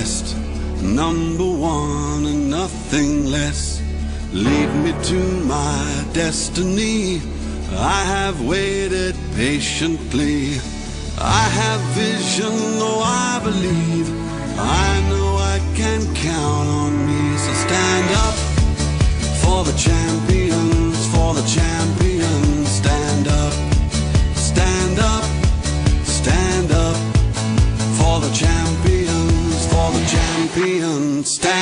best, number one and nothing less. Lead me to my destiny. I have waited patiently. I have vision, oh I believe. I know I can count on me. So stand up for the champions, for the champions. Stand up, stand up, stand up for the champions, for the champions. Stand